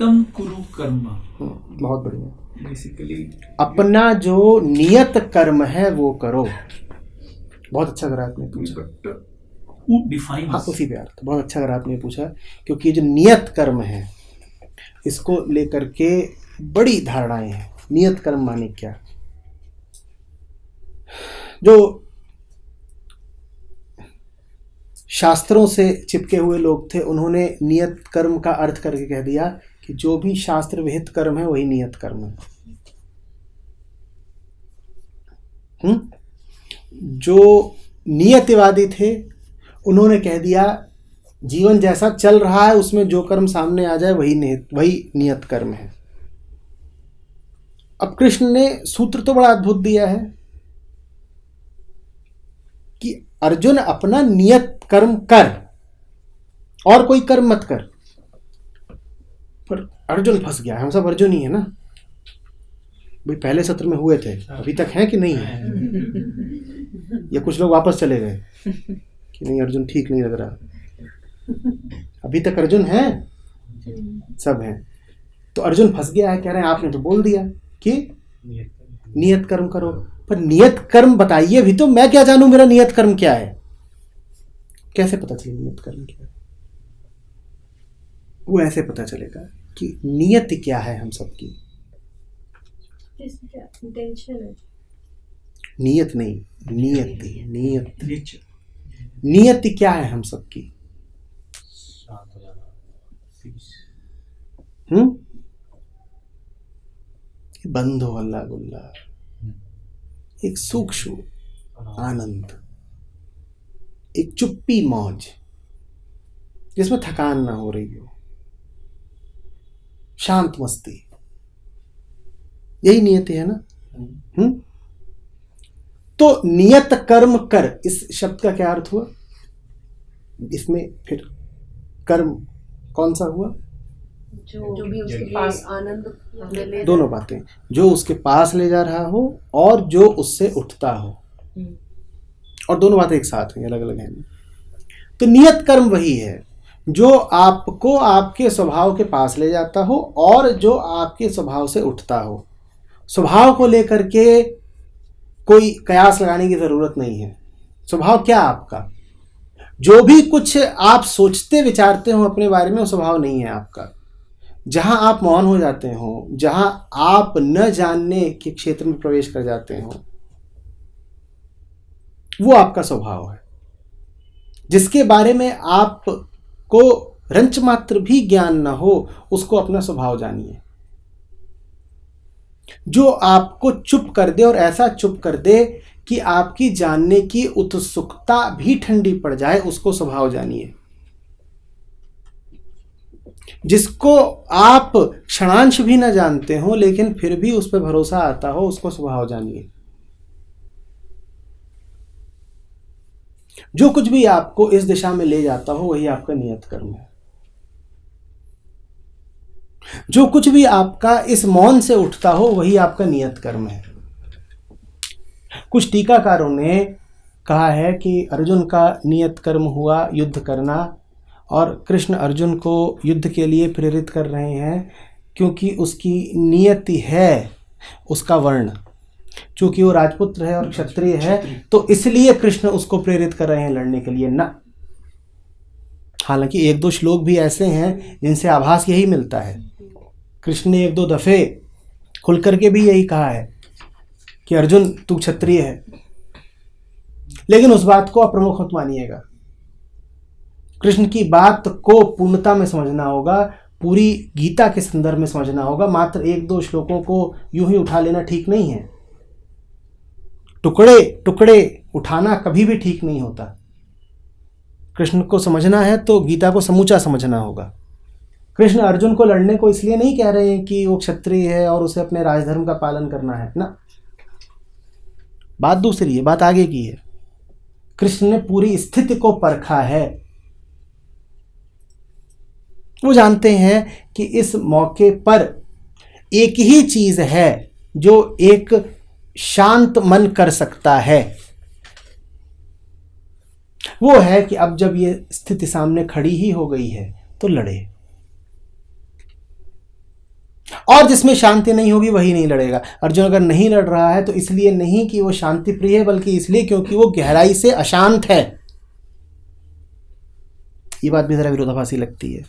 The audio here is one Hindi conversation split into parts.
नियतम कुरु कर्म। बहुत बढ़िया। बेसिकली अपना जो नियत कर्म है वो करो। बहुत अच्छा अगर आपने पूछा, डिफाइन, हाँ उसी पे अर्थ, बहुत अच्छा अगर आपने पूछा, क्योंकि ये जो नियत कर्म है इसको लेकर के बड़ी धारणाएं हैं। नियत कर्म माने क्या? जो शास्त्रों से चिपके हुए लोग थे उन्होंने नियत कर्म का अर्थ करके कह दिया कि जो भी शास्त्र विहित कर्म है वही नियत कर्म है। जो नियतिवादी थे उन्होंने कह दिया जीवन जैसा चल रहा है उसमें जो कर्म सामने आ जाए वही नियत कर्म है। अब कृष्ण ने सूत्र तो बड़ा अद्भुत दिया है कि अर्जुन अपना नियत कर्म कर और कोई कर्म मत कर। पर अर्जुन फंस गया है। हम सब अर्जुन ही है ना भाई, पहले सत्र में हुए थे, अभी तक हैं कि नहीं है? या कुछ लोग वापस चले गए कि नहीं अर्जुन ठीक नहीं लग रहा? अभी तक अर्जुन हैं, सब हैं। तो अर्जुन फंस गया है, कह रहे हैं आपने तो बोल दिया कि नियत कर्म करो, पर नियत कर्म बताइए भी तो, मैं क्या जानूं मेरा नियत कर्म क्या है? कैसे पता चले नियत कर्म क्या है? वो ऐसे पता चलेगा कि नियत क्या है हम सबकी। नियत नहीं, नियति, नियति क्या है हम सबकी? बंधो अल्लाह गुल्ला, एक सूक्ष्म आनंद, एक चुप्पी मौज जिसमें थकान ना हो रही हो, शांत मस्ती, यही नियति है ना। तो नियत कर्म कर, इस शब्द का क्या अर्थ हुआ? इसमें फिर कर्म कौन सा हुआ? जो भी उसके पास आनंद मिले, दोनों बातें, जो उसके पास ले जा रहा हो और जो उससे उठता हो, और दोनों बातें एक साथ हैं, अलग अलग हैं। तो नियत कर्म वही है जो आपको आपके स्वभाव के पास ले जाता हो और जो आपके स्वभाव से उठता हो। स्वभाव को लेकर के कोई कयास लगाने की जरूरत नहीं है। स्वभाव क्या आपका? जो भी कुछ आप सोचते विचारते हो अपने बारे में वो स्वभाव नहीं है आपका। जहां आप मौन हो जाते हो, जहां आप न जानने के क्षेत्र में प्रवेश कर जाते हो, वो आपका स्वभाव है। जिसके बारे में आपको रंच मात्र भी ज्ञान न हो उसको अपना स्वभाव जानिए। जो आपको चुप कर दे, और ऐसा चुप कर दे कि आपकी जानने की उत्सुकता भी ठंडी पड़ जाए, उसको स्वभाव जानिए। जिसको आप क्षणांश भी न जानते हो लेकिन फिर भी उस पर भरोसा आता हो, उसको स्वभाव जानिए। जो कुछ भी आपको इस दिशा में ले जाता हो वही आपका नियत कर्म है। जो कुछ भी आपका इस मौन से उठता हो वही आपका नियत कर्म है। कुछ टीकाकारों ने कहा है कि अर्जुन का नियत कर्म हुआ युद्ध करना, और कृष्ण अर्जुन को युद्ध के लिए प्रेरित कर रहे हैं क्योंकि उसकी नियति है उसका वर्ण, क्योंकि वो राजपुत्र है और क्षत्रिय है, तो इसलिए कृष्ण उसको प्रेरित कर रहे हैं लड़ने के लिए ना। हालांकि एक दो श्लोक भी ऐसे हैं जिनसे आभास यही मिलता है। कृष्ण ने एक दो दफे खुल करके भी यही कहा है कि अर्जुन तू क्षत्रिय है, लेकिन उस बात को अप्रमुख मत मानिएगा। कृष्ण की बात को पूर्णता में समझना होगा, पूरी गीता के संदर्भ में समझना होगा। मात्र एक दो श्लोकों को यूं ही उठा लेना ठीक नहीं है। टुकड़े टुकड़े उठाना कभी भी ठीक नहीं होता। कृष्ण को समझना है तो गीता को समूचा समझना होगा। कृष्ण अर्जुन को लड़ने को इसलिए नहीं कह रहे हैं कि वो क्षत्रिय है और उसे अपने राजधर्म का पालन करना है ना, बात दूसरी है, बात आगे की है। कृष्ण ने पूरी स्थिति को परखा है। वो जानते हैं कि इस मौके पर एक ही चीज है जो एक शांत मन कर सकता है, वो है कि अब जब ये स्थिति सामने खड़ी ही हो गई है तो लड़े। और जिसमें शांति नहीं होगी वही नहीं लड़ेगा। अर्जुन अगर नहीं लड़ रहा है तो इसलिए नहीं कि वो शांति प्रिय है, बल्कि इसलिए क्योंकि वो गहराई से अशांत है। ये बात भी जरा विरोधाभासी लगती है।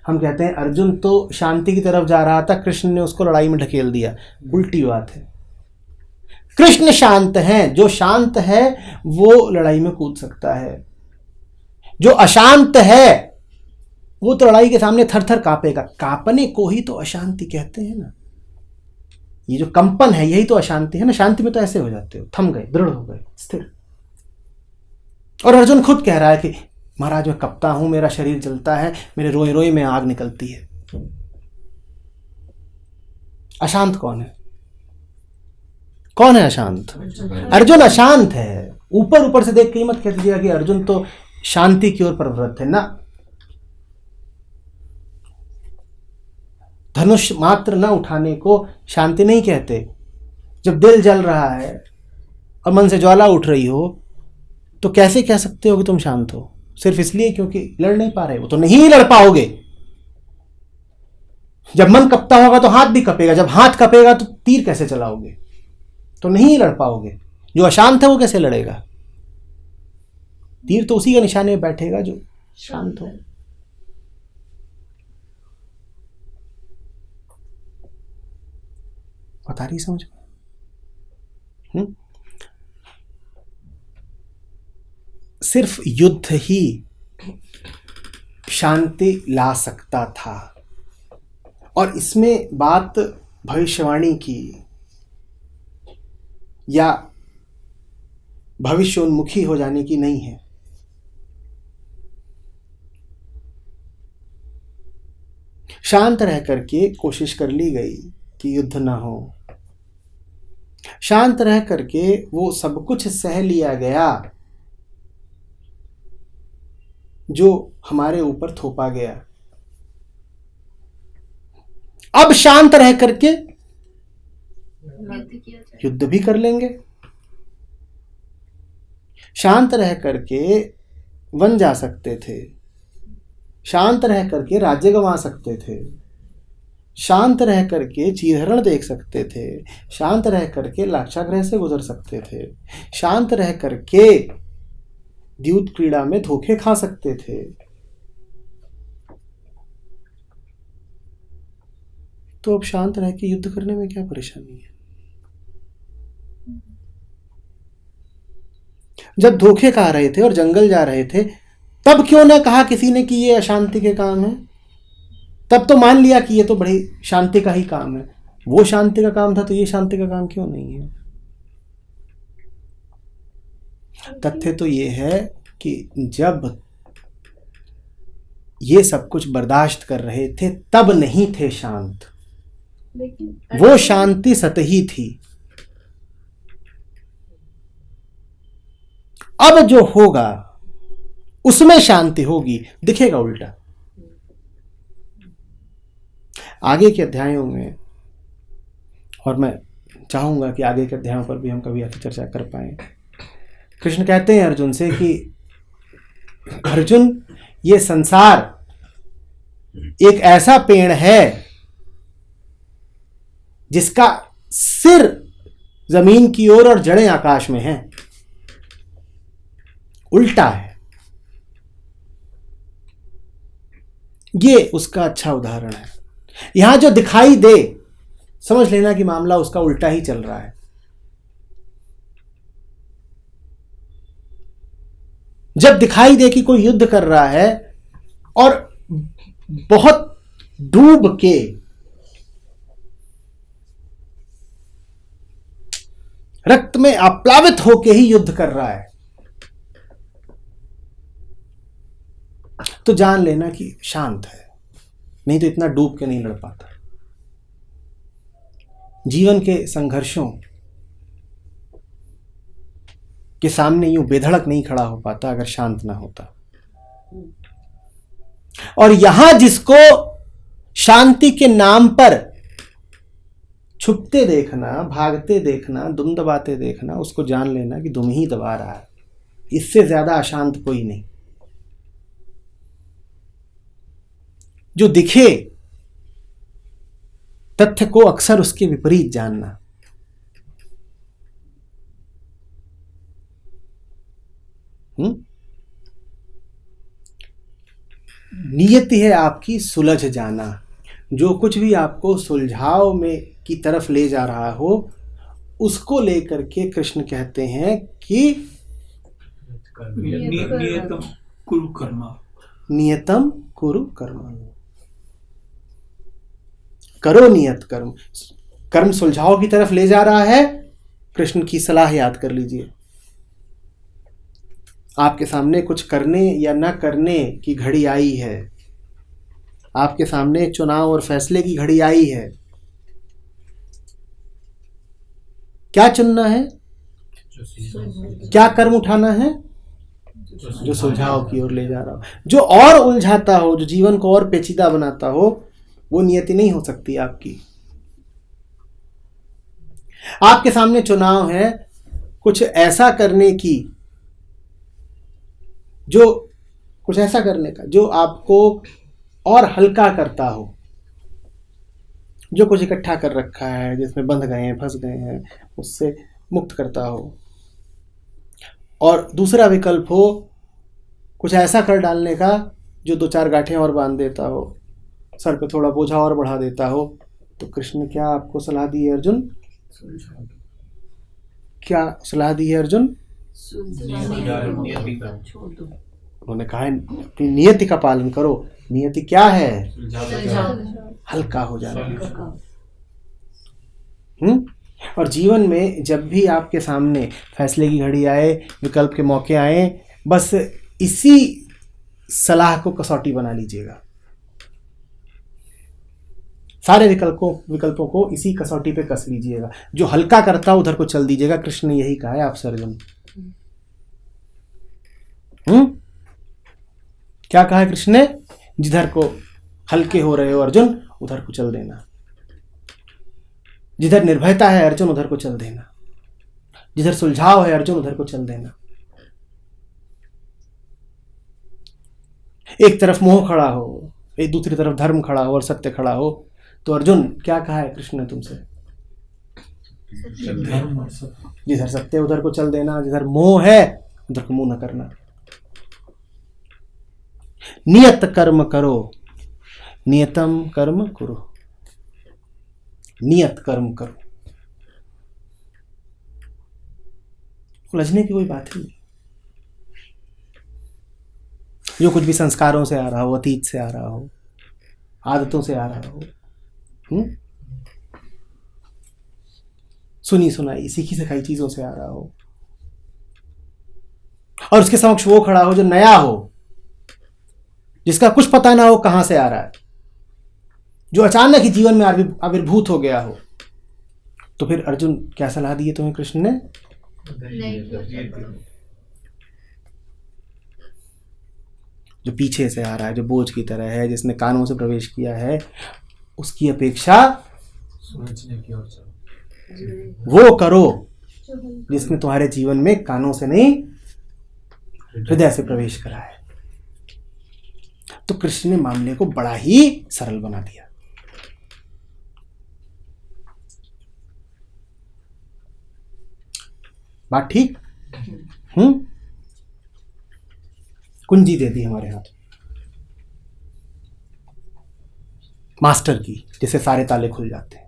हम कहते हैं अर्जुन तो शांति की तरफ जा रहा था, कृष्ण ने उसको लड़ाई में ढकेल दिया। उल्टी बात है। कृष्ण शांत हैं, जो शांत है वो लड़ाई में कूद सकता है। जो अशांत है वो तो लड़ाई के सामने थर थर कांपेगा। कांपने को ही तो अशांति कहते हैं ना। ये जो कंपन है यही तो अशांति है ना। शांति में तो ऐसे हो जाते हो, थम गए, दृढ़ हो गए, स्थिर। और अर्जुन खुद कह रहा है कि महाराज मैं कपता हूं, मेरा शरीर जलता है, मेरे रोए रोए में आग निकलती है। अशांत कौन है? कौन है अशांत? अर्जुन अशांत है। ऊपर ऊपर से देख के मत कह दीजिएगा कि अर्जुन तो शांति की ओर प्रवृत्त है ना। धनुष मात्र न उठाने को शांति नहीं कहते। जब दिल जल रहा है और मन से ज्वाला उठ रही हो तो कैसे कह सकते हो कि तुम शांत हो? सिर्फ इसलिए क्योंकि लड़ नहीं पा रहे हो तो नहीं लड़ पाओगे। जब मन कपता होगा तो हाथ भी कपेगा, जब हाथ कपेगा तो तीर कैसे चलाओगे? तो नहीं लड़ पाओगे। जो अशांत है वो कैसे लड़ेगा? तीर तो उसी के निशाने में बैठेगा जो शांत हो। बता रही समझ में? सिर्फ युद्ध ही शांति ला सकता था। और इसमें बात भविष्यवाणी की या भविष्योन्मुखी हो जाने की नहीं है। शांत रह करके कोशिश कर ली गई कि युद्ध ना हो। शांत रह करके वो सब कुछ सह लिया गया जो हमारे ऊपर थोपा गया। अब शांत रह करके युद्ध भी कर लेंगे। शांत रह करके वन जा सकते थे, शांत रह करके राज्य गंवा सकते थे, शांत रह करके चीरहरण देख सकते थे, शांत रह करके लाक्षागृह से गुजर सकते थे, शांत रह करके द्यूत क्रीड़ा में धोखे खा सकते थे। तो अब शांत रह के युद्ध करने में क्या परेशानी है? जब धोखे खा रहे थे और जंगल जा रहे थे तब क्यों ना कहा किसी ने कि ये अशांति के काम है? तब तो मान लिया कि ये तो बड़ी शांति का ही काम है। वो शांति का काम था तो ये शांति का काम क्यों नहीं है? तथ्य तो ये है कि जब ये सब कुछ बर्दाश्त कर रहे थे तब नहीं थे शांत। वो शांति सतही थी। अब जो होगा उसमें शांति होगी, दिखेगा उल्टा। आगे के अध्यायों में, और मैं चाहूंगा कि आगे के अध्यायों पर भी हम कभी ऐसी चर्चा कर पाए। कृष्ण कहते हैं अर्जुन से कि अर्जुन, ये संसार एक ऐसा पेड़ है जिसका सिर जमीन की ओर और जड़ें आकाश में हैं। उल्टा है। ये उसका अच्छा उदाहरण है। यहां जो दिखाई दे समझ लेना कि मामला उसका उल्टा ही चल रहा है। जब दिखाई दे कि कोई युद्ध कर रहा है और बहुत डूब के रक्त में आप्लावित होके ही युद्ध कर रहा है, तो जान लेना कि शांत है। नहीं तो इतना डूब के नहीं लड़ पाता। जीवन के संघर्षों के सामने यूं बेधड़क नहीं खड़ा हो पाता अगर शांत ना होता। और यहां जिसको शांति के नाम पर छुपते देखना, भागते देखना, दुम दबाते देखना, उसको जान लेना कि दुम ही दबा रहा है। इससे ज्यादा अशांत कोई नहीं। जो दिखे तथ्य को अक्सर उसके विपरीत जानना। नियति है आपकी सुलझ जाना। जो कुछ भी आपको सुलझाव में की तरफ ले जा रहा हो, उसको लेकर के कृष्ण कहते हैं कि नियतम कुरु कर्म, नियतम कुरु कर्म, करो नियत कर्म। कर्म सुलझाव की तरफ ले जा रहा है, कृष्ण की सलाह याद कर लीजिए। आपके सामने कुछ करने या न करने की घड़ी आई है, आपके सामने चुनाव और फैसले की घड़ी आई है। क्या चुनना है, क्या कर्म उठाना है? जो सुलझाव की ओर ले जा रहा हो, जो और उलझाता हो, जो जीवन को और पेचीदा बनाता हो, वो नियति नहीं हो सकती आपकी। आपके सामने चुनाव है कुछ ऐसा करने की, जो कुछ ऐसा करने का जो आपको और हल्का करता हो, जो कुछ इकट्ठा कर रखा है, जिसमें बंध गए हैं, फंस गए हैं, उससे मुक्त करता हो। और दूसरा विकल्प हो कुछ ऐसा कर डालने का जो दो चार गांठें और बांध देता हो, सर पे थोड़ा बोझा और बढ़ा देता हो। तो कृष्ण ने क्या आपको सलाह दी है अर्जुन? क्या सलाह दी है अर्जुन? उन्होंने कहा है अपनी नियति का पालन करो। नियति क्या है? हल्का हो जाना। और जीवन में जब भी आपके सामने फैसले की घड़ी आए, विकल्प के मौके आए, बस इसी सलाह को कसौटी बना लीजिएगा। सारे विकल्पों को इसी कसौटी पे कस लीजिएगा। जो हल्का करता उधर को चल दीजिएगा। कृष्ण ने यही कहा है आपसे अर्जुन। क्या कहा है कृष्ण ने? जिधर को हल्के हो रहे हो अर्जुन, उधर को चल देना। जिधर निर्भयता है अर्जुन, उधर को चल देना। जिधर सुलझाव है अर्जुन, उधर को चल देना। एक तरफ मोह खड़ा हो, एक दूसरी तरफ धर्म खड़ा हो और सत्य खड़ा हो, तो अर्जुन क्या कहा है कृष्ण ने तुमसे? जिधर सत्य उधर को चल देना, जिधर मोह है उधर को मुंह न करना। नियत कर्म करो, नियतम कर्म करो। नियत कर्म करो, उलझने की कोई बात ही नहीं। जो कुछ भी संस्कारों से आ रहा हो, अतीत से आ रहा हो, आदतों से आ रहा हो, सुनी सुनाई सीखी सिखाई चीजों से आ रहा हो, और उसके समक्ष वो खड़ा हो जो नया हो, जिसका कुछ पता ना हो कहां से आ रहा है, जो अचानक ही जीवन में आविर्भूत हो गया हो, तो फिर अर्जुन क्या सलाह दी है तुम्हें कृष्ण ने? जो पीछे से आ रहा है, जो बोझ की तरह है, जिसने कानों से प्रवेश किया है, उसकी अपेक्षा वो करो जिसने तुम्हारे जीवन में कानों से नहीं हृदय से प्रवेश करा है। तो कृष्ण ने मामले को बड़ा ही सरल बना दिया। बात ठीक? कुंजी दे दी हमारे हाथ, मास्टर की, जिससे सारे ताले खुल जाते हैं।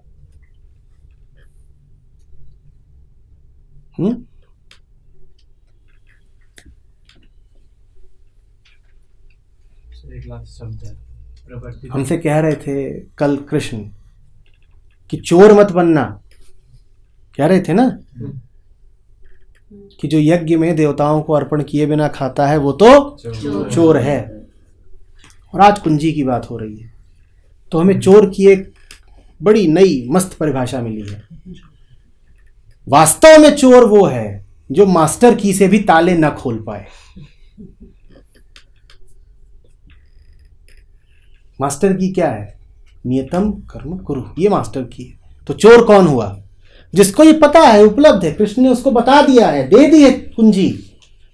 हमसे कह रहे थे कल कृष्ण कि चोर मत बनना, कह रहे थे ना कि जो यज्ञ में देवताओं को अर्पण किए बिना खाता है वो तो चोर है। और आज कुंजी की बात हो रही है, तो हमें चोर की एक बड़ी नई मस्त परिभाषा मिली है। वास्तव में चोर वो है जो मास्टर की से भी ताले न खोल पाए। मास्टर की क्या है? नियतम कर्म कुरु, ये मास्टर की है। तो चोर कौन हुआ? जिसको ये पता है, उपलब्ध है, कृष्ण ने उसको बता दिया है, दे दी है कुंजी,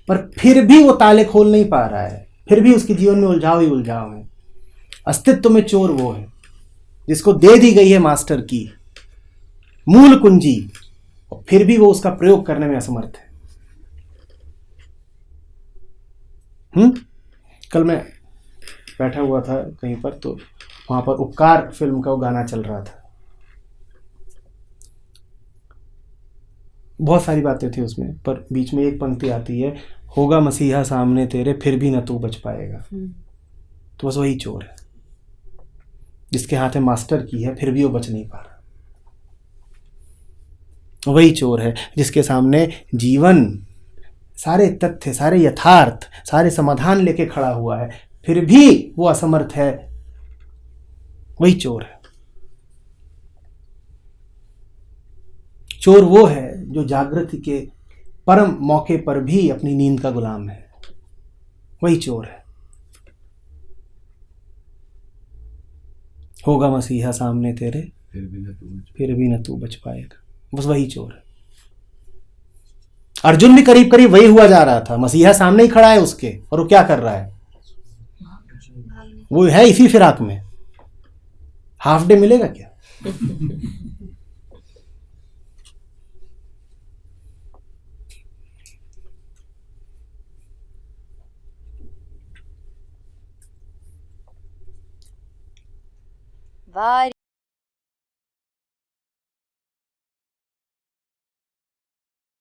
पर फिर भी वो ताले खोल नहीं पा रहा है, फिर भी उसके जीवन में उलझाव ही उलझाव है। अस्तित्व में चोर वो है जिसको दे दी गई है मास्टर की मूल कुंजी, और फिर भी वो उसका प्रयोग करने में असमर्थ है। कल मैं बैठा हुआ था कहीं पर, तो वहां पर उपकार फिल्म का वो गाना चल रहा था। बहुत सारी बातें थी उसमें, पर बीच में एक पंक्ति आती है, होगा मसीहा सामने तेरे फिर भी न तू बच पाएगा। तो बस वही चोर है जिसके हाथ में मास्टर की है, फिर भी वो बच नहीं पा रहा। वही चोर है जिसके सामने जीवन सारे तथ्य, सारे यथार्थ, सारे समाधान लेके खड़ा हुआ है, फिर भी वो असमर्थ है। वही चोर है। चोर वो है जो जागृति के परम मौके पर भी अपनी नींद का गुलाम है। वही चोर है। होगा मसीहा सामने तेरे फिर भी न तू बच पाएगा। बस वही चोर है। अर्जुन भी करीब करीब वही हुआ जा रहा था। मसीहा सामने ही खड़ा है उसके, और वो क्या कर रहा है? वो है इसी फिराक में। हाफ डे मिलेगा क्या? वाह